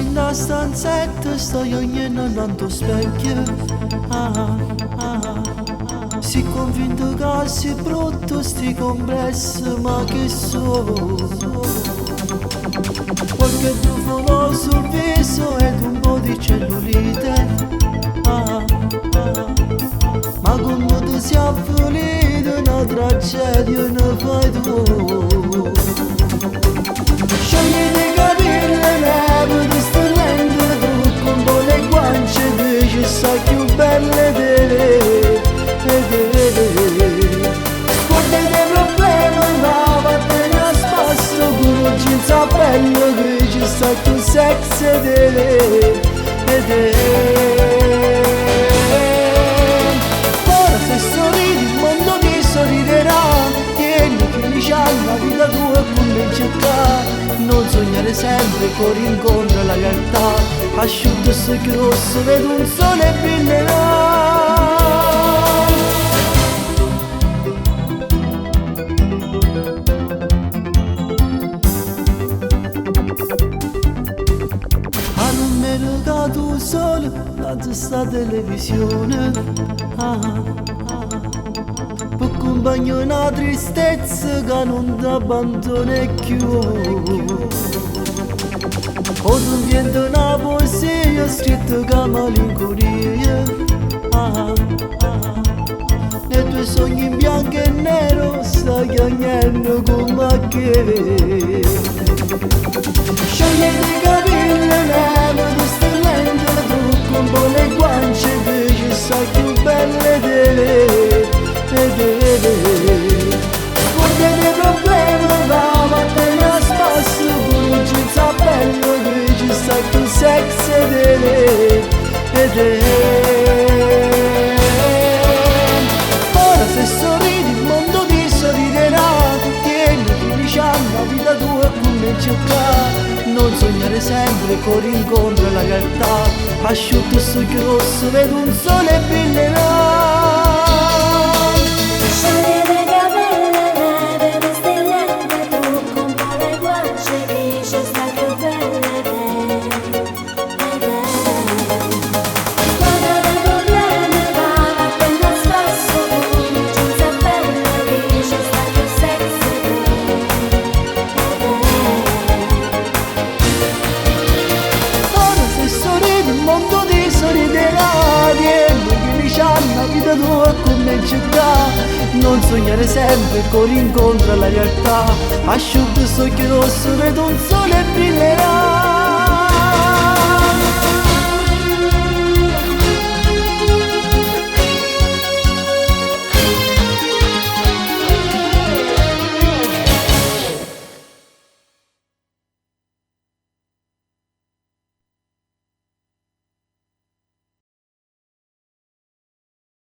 Una stanzetta stai ognuno tanto specchio, si convinto che sei brutto sti complesso, ma che so qualche brufolo sul viso ed un po' di cellulite, ma come tu sei afflito una tragedia ne fai tu. Scegli di capire neve di sto lento trucco, un po' le guance dici sai più belle di lei. Scordi dei problemi ma vattene a spasso, con un jeans a bello dici sai più sexy di lei. Ora se sorridi il mondo ti sorriderà, tieni che la vita tua è come cercare. Non sognare sempre, corri incontro alla realtà. Asciutto sto grosso, vedo un sole brillerà. Hanno mercato solo davanti sta televisione, per compagno una tristezza che non ti abbandona più. O tu vieni una poesia scritta con malinconia, nei tuoi sogni in bianco e nero stai chiagnando come che. Scegli di capire neve di sto lento trucco, un po' le guance dici sai più belle di lei. Scordi dei problemi va vattene a spasso, con un jeans a bello dici sai più sexy di lei. Ora se sorridi il mondo ti sorriderà, tieni felice la vita tua è come cercare. Non sognare sempre, corri incontro alla realtà. Asciutto sto grosso, vedo un sole brillerà. Non sognare sempre, corri incontro alla realtà. Asciutto sto rosso, vedo un sole brillerà.